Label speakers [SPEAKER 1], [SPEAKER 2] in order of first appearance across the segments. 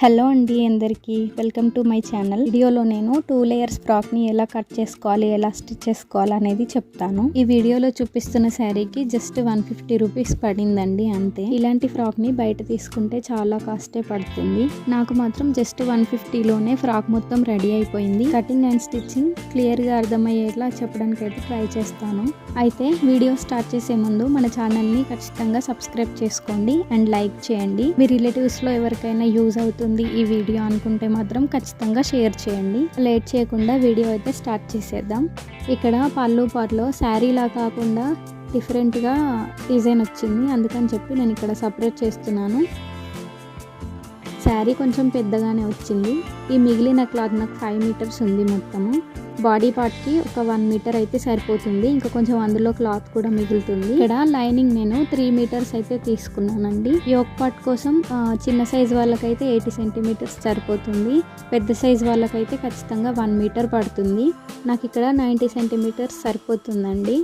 [SPEAKER 1] Hello అండి అందరికీ welcome to my channel. వీడియోలో నేను 2 లేయర్స్ ఫ్రాక్ని ఎలా కట్ చేసుకోవాలి, ఎలా స్టిచ్ చేసుకోవాలి అనేది చెప్తాను. ఈ వీడియోలో చూపిస్తున్న శారీకి జస్ట్ 150 రూపీస్ పడిందండి అంతే. ఇలాంటి ఫ్రాక్ని బయట తీసుకుంటే చాలా కాస్టే పడుతుంది. నాకు మాత్రం జస్ట్ 150లోనే ఫ్రాక్ మొత్తం రెడీ అయిపోయింది. కటింగ్ అండ్ స్టిచ్చింగ్ క్లియర్గా అర్థమయ్యేలా చెప్పడానికి అయితే ట్రై చేస్తాను. అయితే వీడియో స్టార్ట్ చేసే ముందు మన ఛానల్ని ఖచ్చితంగా సబ్స్క్రైబ్ చేసుకోండి అండ్ లైక్ చేయండి. మీ రిలేటివ్స్లో ఎవరికైనా యూజ్ అవుతుంది ఈ వీడియో అనుకుంటే మాత్రం ఖచ్చితంగా షేర్ చేయండి. లేట్ చేయకుండా వీడియో అయితే స్టార్ట్ చేసేద్దాం. ఇక్కడ పళ్ళు పాటలో శారీలా కాకుండా డిఫరెంట్గా డిజైన్ వచ్చింది, అందుకని చెప్పి నేను ఇక్కడ సపరేట్ చేస్తున్నాను. శారీ కొంచెం పెద్దగానే వచ్చింది. ఈ మిగిలిన క్లాత్ నాకు 5 మీటర్స్ ఉంది. మొత్తము బాడీ పార్ట్కి ఒక 1 మీటర్ అయితే సరిపోతుంది. ఇంకా కొంచెం అందులో క్లాత్ కూడా మిగులుతుంది. ఇక్కడ లైనింగ్ నేను 3 మీటర్స్ అయితే తీసుకున్నానండి. యోక్ పార్ట్ కోసం చిన్న సైజ్ వాళ్ళకైతే 80 సెంటీమీటర్స్ సరిపోతుంది. పెద్ద సైజ్ వాళ్ళకైతే ఖచ్చితంగా 1 మీటర్ పడుతుంది. నాకు ఇక్కడ 90 సెంటీమీటర్స్ సరిపోతుందండి.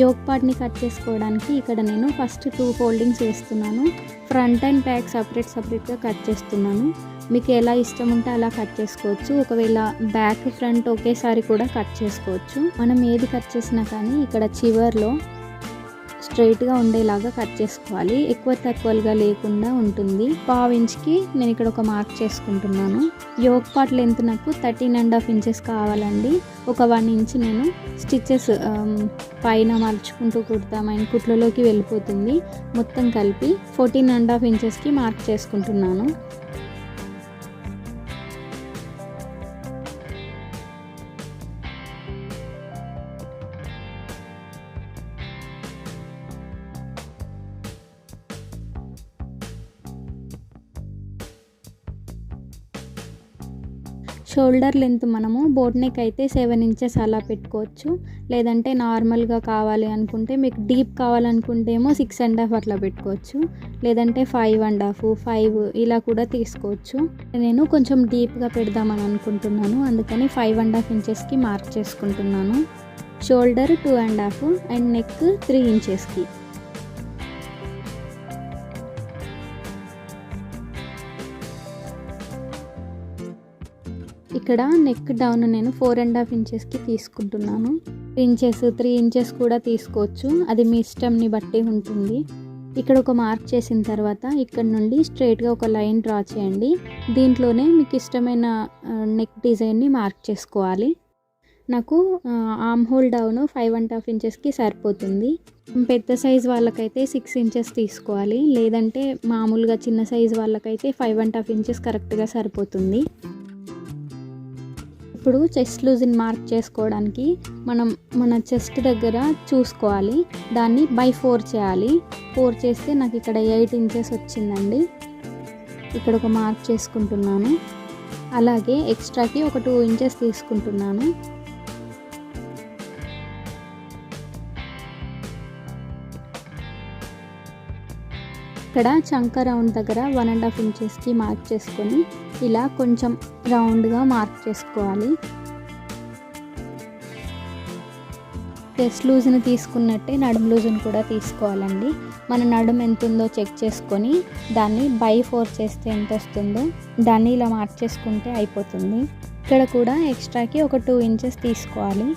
[SPEAKER 1] యోక్ పార్ట్ని కట్ చేసుకోవడానికి ఇక్కడ నేను ఫస్ట్ 2 ఫోల్డింగ్స్ వేస్తున్నాను. ఫ్రంట్ అండ్ బ్యాక్ సపరేట్గా కట్ చేస్తున్నాను. మీకు ఎలా ఇష్టం ఉంటే అలా కట్ చేసుకోవచ్చు. ఒకవేళ బ్యాక్ ఫ్రంట్ ఒకేసారి కూడా కట్ చేసుకోవచ్చు. మనం ఏది కట్ చేసినా కానీ ఇక్కడ చివర్లో స్ట్రైట్గా ఉండేలాగా కట్ చేసుకోవాలి. ఎక్కువ తక్కువగా లేకుండా ఉంటుంది. 1/2 ఇంచ్కి నేను ఇక్కడ ఒక మార్క్ చేసుకుంటున్నాను. యోక్ పార్ట్ లెంత్ నాకు 13.5 ఇంచెస్ కావాలండి. ఒక 1 ఇంచ్ నేను స్టిచెస్ పైన మలుచుకుంటూ కుడతామని కుట్లలోకి వెళ్ళిపోతుంది. మొత్తం కలిపి 14.5 ఇంచెస్కి మార్క్ చేసుకుంటున్నాను. షోల్డర్ లెంత్ మనము బోట్ నెక్ అయితే 7 ఇంచెస్ అలా పెట్టుకోవచ్చు. లేదంటే నార్మల్గా కావాలి అనుకుంటే, మీకు డీప్ కావాలనుకుంటే ఏమో 6.5 అట్లా పెట్టుకోవచ్చు. లేదంటే 5.5, 5 ఇలా కూడా తీసుకోవచ్చు. నేను కొంచెం డీప్గా పెడదామని అనుకుంటున్నాను, అందుకని 5.5 ఇంచెస్కి మార్క్ చేసుకుంటున్నాను. షోల్డర్ 2.5 అండ్ నెక్ 3 ఇంచెస్కి. ఇక్కడ నెక్ డౌన్ నేను 4.5 ఇంచెస్కి తీసుకుంటున్నాను. 3 ఇంచెస్ కూడా తీసుకోవచ్చు, అది మీ ఇష్టంని బట్టి ఉంటుంది. ఇక్కడ ఒక మార్క్ చేసిన తర్వాత ఇక్కడ నుండి స్ట్రైట్గా ఒక లైన్ డ్రా చేయండి. దీంట్లోనే మీకు ఇష్టమైన నెక్ డిజైన్ని మార్క్ చేసుకోవాలి. నాకు ఆర్మ్ హోల్ డౌన్ 5.5 ఇంచెస్కి సరిపోతుంది. పెద్ద సైజ్ వాళ్ళకైతే 6 ఇంచెస్ తీసుకోవాలి. లేదంటే మామూలుగా చిన్న సైజ్ వాళ్ళకైతే 5.5 ఇంచెస్ కరెక్ట్గా సరిపోతుంది. ఇప్పుడు చెస్ట్ లూజ్ని మార్క్ చేసుకోవడానికి మనం మన చెస్ట్ దగ్గర చూసుకోవాలి. దాన్ని బై 4 చేయాలి. 4 చేస్తే నాకు ఇక్కడ 8 ఇంచెస్ వచ్చిందండి. ఇక్కడ ఒక మార్క్ చేసుకుంటున్నాను. అలాగే ఎక్స్ట్రాకి ఒక 2 ఇంచెస్ తీసుకుంటున్నాను. ఇక్కడ చంక రౌండ్ దగ్గర 1.5 ఇంచెస్కి మార్క్ చేసుకొని ఇలా కొంచెం రౌండ్గా మార్క్ చేసుకోవాలి. చెస్ట్ లూజ్ని తీసుకున్నట్టే నడుము లూజ్ని కూడా తీసుకోవాలండి. మన నడుము ఎంత ఉందో చెక్ చేసుకొని దాన్ని బై 4 చేస్తే ఎంత వస్తుందో దాన్ని ఇలా మార్క్ చేసుకుంటే అయిపోతుంది. ఇక్కడ కూడా ఎక్స్ట్రాకి ఒక 2 ఇంచెస్ తీసుకోవాలి.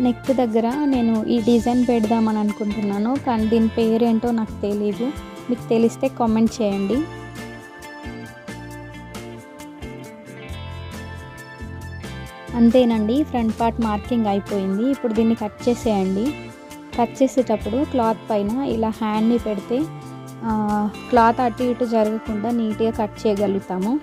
[SPEAKER 1] నెక్ దగ్గర నేను ఈ డిజైన్ పెడదామని అనుకుంటున్నాను, కానీ దీని పేరేంటో నాకు తెలీదు. మీకు తెలిస్తే కామెంట్ చేయండి. అంతేనండి, ఫ్రంట్ పార్ట్ మార్కింగ్ అయిపోయింది. ఇప్పుడు దీన్ని కట్ చేసేయండి. కట్ చేసేటప్పుడు క్లాత్ పైన ఇలా హ్యాండ్ని పెడితే క్లాత్ అటు ఇటు జరగకుండా నీట్గా కట్ చేయగలుగుతాము.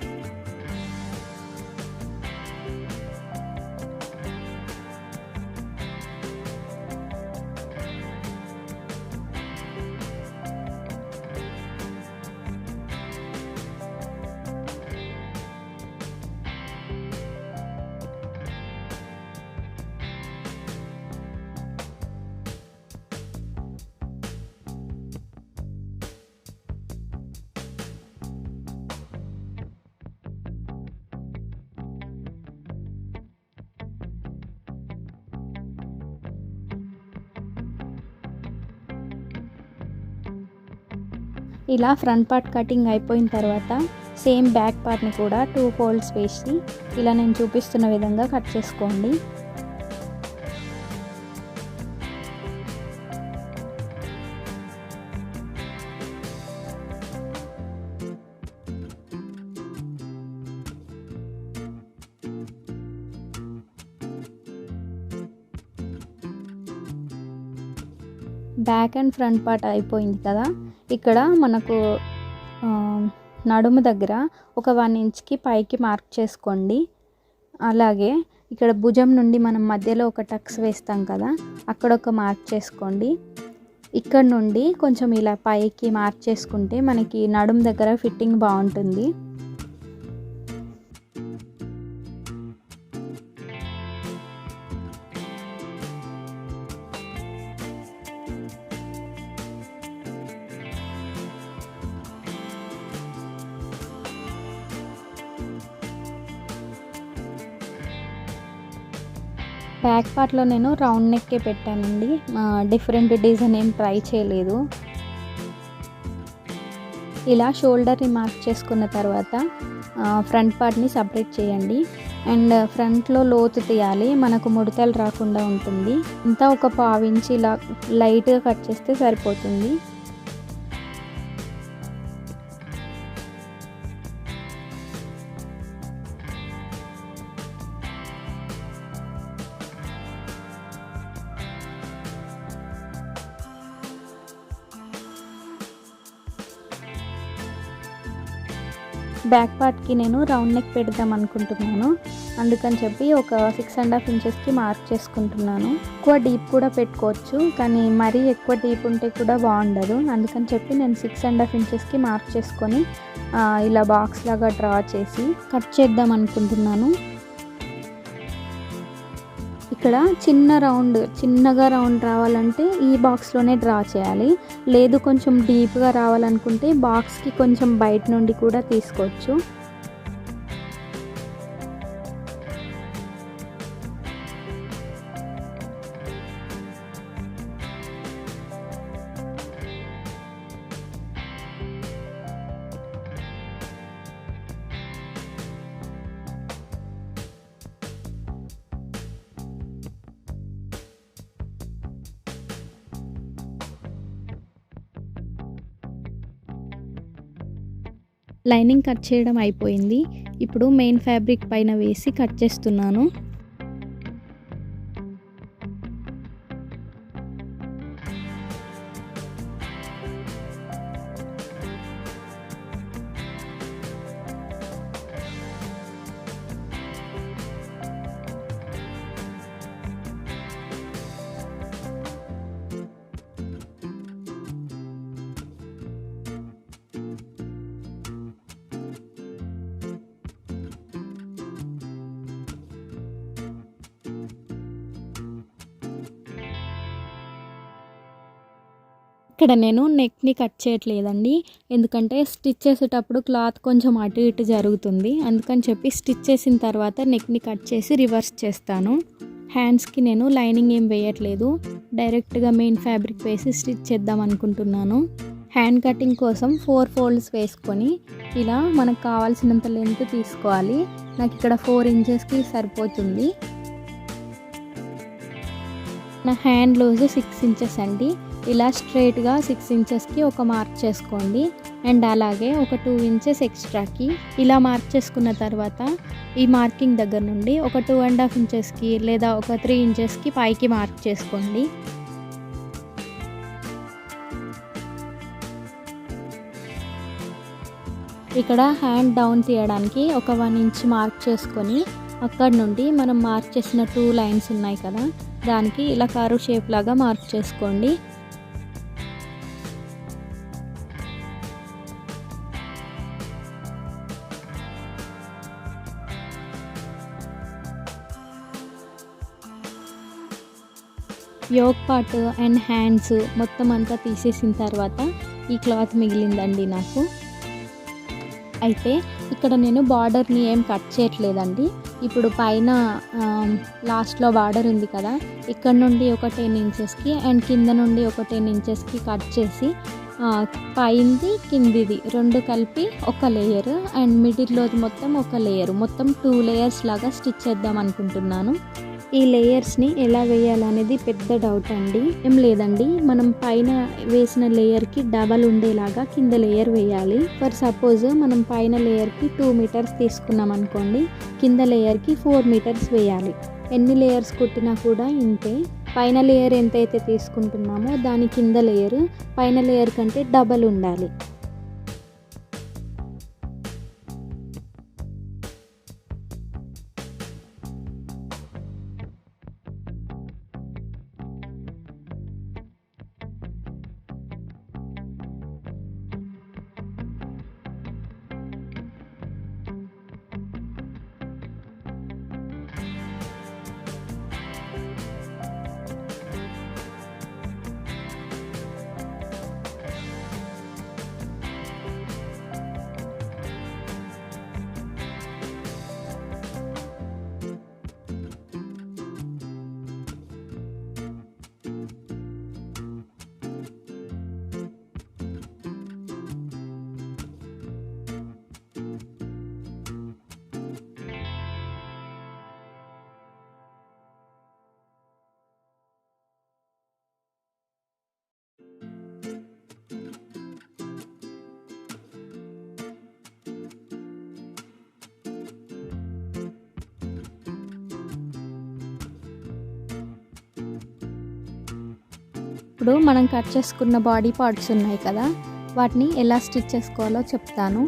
[SPEAKER 1] ఇలా ఫ్రంట్ పార్ట్ కటింగ్ అయిపోయిన తర్వాత సేమ్ బ్యాక్ పార్ట్ని కూడా 2 ఫోల్డ్స్ వేసి ఇలా నేను చూపిస్తున్న విధంగా కట్ చేసుకోండి. బ్యాక్ అండ్ ఫ్రంట్ పార్ట్ అయిపోయింది కదా. ఇక్కడ మనకు నడుము దగ్గర ఒక 1 ఇంచ్కి పైకి మార్క్ చేసుకోండి. అలాగే ఇక్కడ భుజం నుండి మనం మధ్యలో ఒక టక్స్ వేస్తాం కదా, అక్కడ ఒక మార్క్ చేసుకోండి. ఇక్కడ నుండి కొంచెం ఇలా పైకి మార్క్ చేసుకుంటే మనకి నడుము దగ్గర ఫిట్టింగ్ బాగుంటుంది. బ్యాక్ పార్ట్లో నేను రౌండ్ నెక్కే పెట్టానండి, డిఫరెంట్ డిజైన్ ఏం ట్రై చేయలేదు. ఇలా షోల్డర్ని మార్క్ చేసుకున్న తర్వాత ఫ్రంట్ పార్ట్ని సపరేట్ చేయండి. అండ్ ఫ్రంట్లో లోతు తీయాలి, మనకు ముడతలు రాకుండా ఉంటుంది. ఇంత ఒక 1/2 ఇంచ్ ఇలా లైట్గా కట్ చేస్తే సరిపోతుంది. బ్యాక్ పార్ట్కి నేను రౌండ్ నెక్ పెడదాం అనుకుంటున్నాను, అందుకని చెప్పి ఒక 6.5 ఇంచెస్కి మార్క్ చేసుకుంటున్నాను. ఎక్కువ డీప్ కూడా పెట్టుకోవచ్చు, కానీ మరీ ఎక్కువ డీప్ ఉంటే కూడా బాగుండదు. అందుకని చెప్పి నేను 6.5 ఇంచెస్కి మార్క్ చేసుకొని ఇలా బాక్స్ లాగా డ్రా చేసి కట్ చేద్దాం అనుకుంటున్నాను. ఇక్కడ చిన్నగా రౌండ్ రావాలంటే ఈ బాక్స్లోనే డ్రా చేయాలి. లేదు కొంచెం డీప్గా రావాలనుకుంటే బాక్స్కి కొంచెం బయట నుండి కూడా తీసుకోవచ్చు. లైనింగ్ కట్ చేయడం అయిపోయింది. ఇప్పుడు మెయిన్ ఫ్యాబ్రిక్ పైన వేసి కట్ చేస్తున్నాను. ఇక్కడ నేను నెక్ని కట్ చేయట్లేదండి, ఎందుకంటే స్టిచ్ చేసేటప్పుడు క్లాత్ కొంచెం అటు ఇటు జరుగుతుంది. అందుకని చెప్పి స్టిచ్ చేసిన తర్వాత నెక్ని కట్ చేసి రివర్స్ చేస్తాను. హ్యాండ్స్కి నేను లైనింగ్ ఏం వేయట్లేదు, డైరెక్ట్గా మెయిన్ ఫ్యాబ్రిక్ వేసి స్టిచ్ చేద్దాం అనుకుంటున్నాను. హ్యాండ్ కటింగ్ కోసం 4 ఫోల్డ్స్ వేసుకొని ఇలా మనకు కావాల్సినంత లెంత్ తీసుకోవాలి. నాకు ఇక్కడ 4 ఇంచెస్కి సరిపోతుంది. నా హ్యాండ్ లూజ్ 6 ఇంచెస్ అండి. ఇలా స్ట్రైట్గా 6 ఇంచెస్కి ఒక మార్క్ చేసుకోండి. అండ్ అలాగే ఒక 2 ఇంచెస్ ఎక్స్ట్రాకి ఇలా మార్క్ చేసుకున్న తర్వాత ఈ మార్కింగ్ దగ్గర నుండి ఒక 2.5 ఇంచెస్కి లేదా ఒక 3 ఇంచెస్కి పైకి మార్క్ చేసుకోండి. ఇక్కడ హ్యాండ్ డౌన్ తీయడానికి ఒక 1 ఇంచ్ మార్క్ చేసుకొని అక్కడ నుండి మనం మార్క్ చేసిన 2 లైన్స్ ఉన్నాయి కదా, దానికి ఇలా కర్వ్ షేప్ లాగా మార్క్ చేసుకోండి. యోక్ పార్ట్ అండ్ హ్యాండ్స్ మొత్తం అంతా తీసేసిన తర్వాత ఈ క్లాత్ మిగిలిందండి నాకు. అయితే ఇక్కడ నేను బార్డర్ని ఏం కట్ చేయట్లేదండి. ఇప్పుడు పైన లాస్ట్లో బార్డర్ ఉంది కదా, ఇక్కడ నుండి ఒక 10 ఇంచెస్కి అండ్ కింద నుండి ఒక 10 ఇంచెస్కి కట్ చేసి పైంది కిందిది రెండు కలిపి ఒక లేయర్ అండ్ మిడిల్లోది మొత్తం ఒక లేయర్, మొత్తం 2 లేయర్స్ లాగా స్టిచ్ చేద్దాం అనుకుంటున్నాను. ఈ లేయర్స్ని ఎలా వేయాలనేది పెద్ద డౌట్ అండి. ఏం లేదండి, మనం పైన వేసిన లేయర్కి డబల్ ఉండేలాగా కింద లేయర్ వేయాలి. ఫర్ సపోజ్ మనం పైన లేయర్కి 2 మీటర్స్ తీసుకున్నాం అనుకోండి, కింద లేయర్కి 4 మీటర్స్ వేయాలి. ఎన్ని లేయర్స్ కుట్టినా కూడా ఇంతే. పైన లేయర్ ఎంతైతే తీసుకుంటున్నామో దాని కింద లేయర్ పైన లేయర్ కంటే డబల్ ఉండాలి. ఇప్పుడు మనం కట్ చేసుకున్న బాడీ పార్ట్స్ ఉన్నాయి కదా, వాటిని ఎలా స్టిచ్ చేసుకోవాలో చెప్తాను.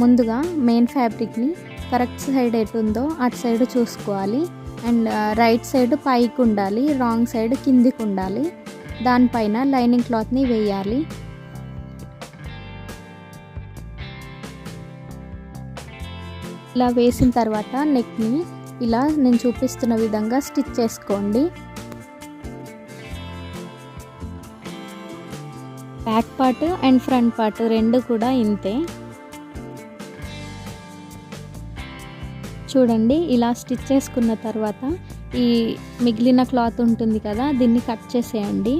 [SPEAKER 1] ముందుగా మెయిన్ ఫ్యాబ్రిక్ని కరెక్ట్ సైడ్ ఎటు ఉందో అటు సైడ్ చూసుకోవాలి. అండ్ రైట్ సైడ్ పైకి ఉండాలి, రాంగ్ సైడ్ కిందికి ఉండాలి. దానిపైన లైనింగ్ క్లాత్ని వేయాలి. ఇలా వేసిన తర్వాత నెక్ని ఇలా నేను చూపిస్తున్న విధంగా స్టిచ్ చేసుకోండి. Back part and front part రెండు కూడా ఇంతే. చూడండి, ఇలా స్టిచ్ చేసుకున్న తర్వాత ఈ మిగిలిన క్లాత్ ఉంటుంది కదా, దీన్ని కట్ చేసేయండి.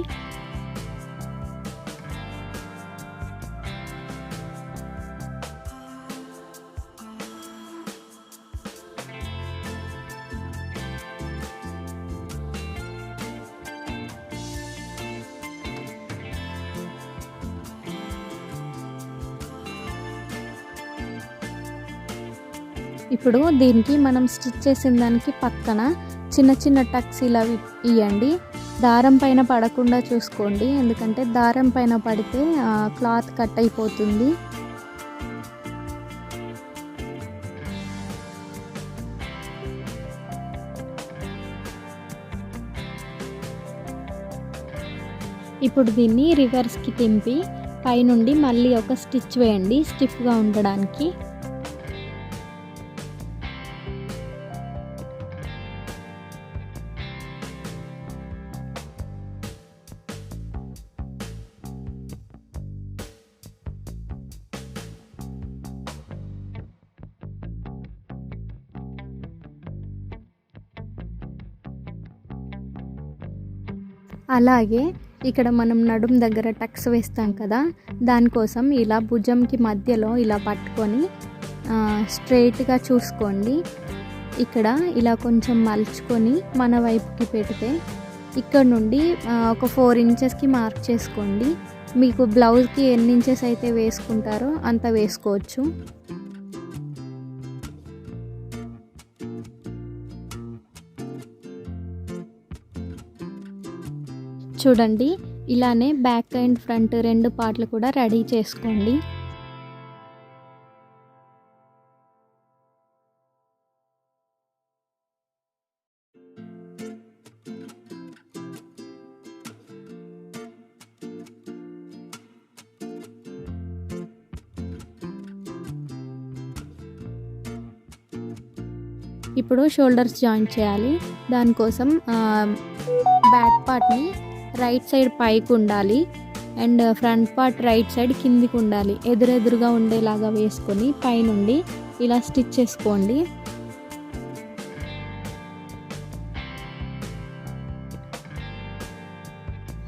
[SPEAKER 1] ఇప్పుడు దీనికి మనం స్టిచ్ చేసిన దానికి పక్కన చిన్న చిన్న టక్స్ ఇలా ఇవ్వండి. దారం పైన పడకుండా చూసుకోండి, ఎందుకంటే దారం పైన పడితే క్లాత్ కట్ అయిపోతుంది. ఇప్పుడు దీన్ని రివర్స్కి తింపి పైనుండి మళ్ళీ ఒక స్టిచ్ వేయండి స్టిఫ్గా ఉండడానికి. అలాగే ఇక్కడ మనం నడుం దగ్గర టక్స్ వేస్తాం కదా, దానికోసం ఇలా భుజంకి మధ్యలో ఇలా పట్టుకొని స్ట్రైట్గా చూసుకోండి. ఇక్కడ ఇలా కొంచెం మలుచుకొని మన వైపుకి పెడితే ఇక్కడ నుండి ఒక 4 ఇంచెస్కి మార్క్ చేసుకోండి. మీకు బ్లౌజ్కి ఎన్ని ఇంచెస్ అయితే వేసుకుంటారో అంత వేసుకోవచ్చు. చూడండి, ఇలానే బ్యాక్ అండ్ ఫ్రంట్ రెండు పార్ట్లు కూడా రెడీ చేసుకోండి. ఇప్పుడు షోల్డర్స్ జాయింట్ చేయాలి. దానికోసం బ్యాక్ పార్ట్ని రైట్ సైడ్ పైకి ఉండాలి and front part right side కిందికి ఉండాలి. ఎదురెదురుగా ఉండేలాగా వేసుకొని పైనుండి ఇలా స్టిచ్ చేసుకోండి.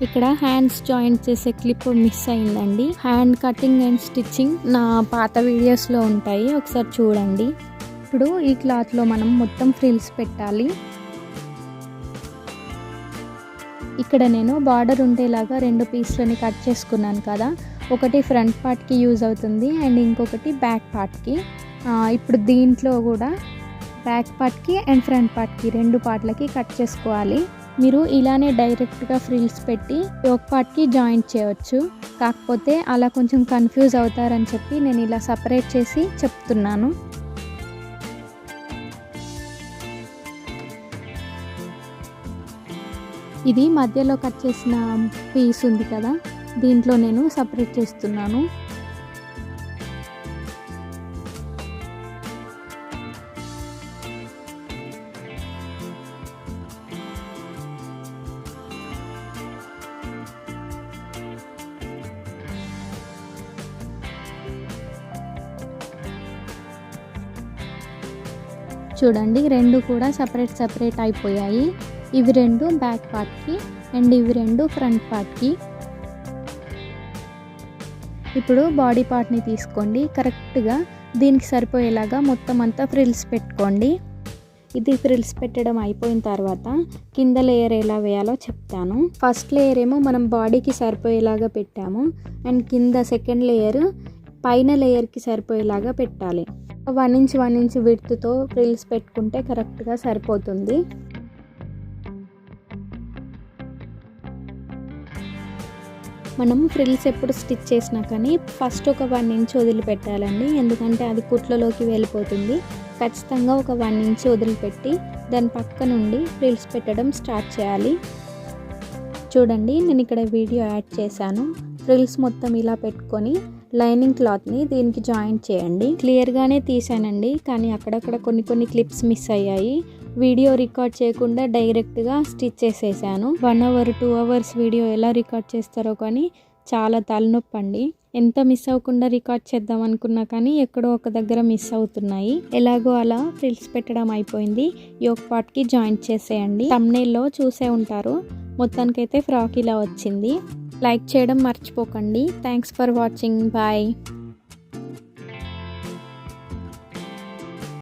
[SPEAKER 1] ఇక్కడ హ్యాండ్స్ జాయింట్ చేసే క్లిప్ మిస్ అయిందండి. హ్యాండ్ కటింగ్ అండ్ స్టిచ్చింగ్ నా పాత వీడియోస్లో ఉంటాయి, ఒకసారి చూడండి. ఇప్పుడు ఈ క్లాత్లో మనం మొత్తం ఫ్రిల్స్ పెట్టాలి. ఇక్కడ నేను బార్డర్ ఉండేలాగా 2 పీస్లని కట్ చేసుకున్నాను కదా, ఒకటి ఫ్రంట్ పార్ట్కి యూజ్ అవుతుంది అండ్ ఇంకొకటి బ్యాక్ పార్ట్కి. ఇప్పుడు దీంట్లో కూడా బ్యాక్ పార్ట్కి అండ్ ఫ్రంట్ పార్ట్కి 2 పార్ట్లకి కట్ చేసుకోవాలి. మీరు ఇలానే డైరెక్ట్గా ఫ్రిల్స్ పెట్టి ఒక పార్ట్కి జాయింట్ చేయవచ్చు, కాకపోతే అలా కొంచెం కన్ఫ్యూజ్ అవుతారని చెప్పి నేను ఇలా సపరేట్ చేసి చెప్తున్నాను. ఇది మధ్యలో కట్ చేసిన పీస్ ఉంది కదా, దీంట్లో నేను సపరేట్ చేస్తున్నాను. చూడండి, 2 కూడా సపరేట్ అయిపోయాయి. ఇవి 2 బ్యాక్ పార్ట్కి అండ్ ఇవి 2 ఫ్రంట్ పార్ట్కి. ఇప్పుడు బాడీ పార్ట్ని తీసుకోండి, కరెక్ట్గా దీనికి సరిపోయేలాగా మొత్తం అంతా ఫ్రిల్స్ పెట్టుకోండి. ఇది ఫ్రిల్స్ పెట్టడం అయిపోయిన తర్వాత కింద లేయర్ ఎలా వేయాలో చెప్తాను. ఫస్ట్ లేయర్ ఏమో మనం బాడీకి సరిపోయేలాగా పెట్టాము అండ్ కింద సెకండ్ లేయర్ పైన లేయర్కి సరిపోయేలాగా పెట్టాలి. 1 ఇంచ్ విడ్త్తో ఫ్రిల్స్ పెట్టుకుంటే కరెక్ట్గా సరిపోతుంది. మనం ఫ్రిల్స్ ఎప్పుడు స్టిచ్ చేసినా కానీ ఫస్ట్ ఒక 1 ఇంచ్ వదిలిపెట్టాలండి, ఎందుకంటే అది కుట్లలోకి వెళ్ళిపోతుంది. ఖచ్చితంగా ఒక 1 ఇంచ్ వదిలిపెట్టి దాని పక్క నుండి ఫ్రిల్స్ పెట్టడం స్టార్ట్ చేయాలి. చూడండి, నేను ఇక్కడ వీడియో యాడ్ చేశాను. ఫ్రిల్స్ మొత్తం ఇలా పెట్టుకొని లైనింగ్ క్లాత్ని దీనికి జాయింట్ చేయండి. క్లియర్గానే తీసానండి, కానీ అక్కడక్కడ కొన్ని క్లిప్స్ మిస్ అయ్యాయి. వీడియో రికార్డ్ చేయకుండా డైరెక్ట్గా స్టిచ్ చేసేసాను. 1 అవర్ 2 అవర్స్ వీడియో ఎలా రికార్డ్ చేస్తారో కానీ చాలా తలనొప్పి అండి. ఎంత మిస్ అవ్వకుండా రికార్డ్ చేద్దాం అనుకున్నా కానీ ఎక్కడో ఒక దగ్గర మిస్ అవుతున్నాయి. ఎలాగో అలా ఫ్రిల్స్ పెట్టడం అయిపోయింది. యోక్ పార్ట్కి జాయింట్ చేసేయండి. థంబ్నెయిల్లో చూసే ఉంటారు. మొత్తానికైతే ఫ్రాక్ ఇలా వచ్చింది. లైక్ చేయడం మర్చిపోకండి. Thanks for watching. బాయ్.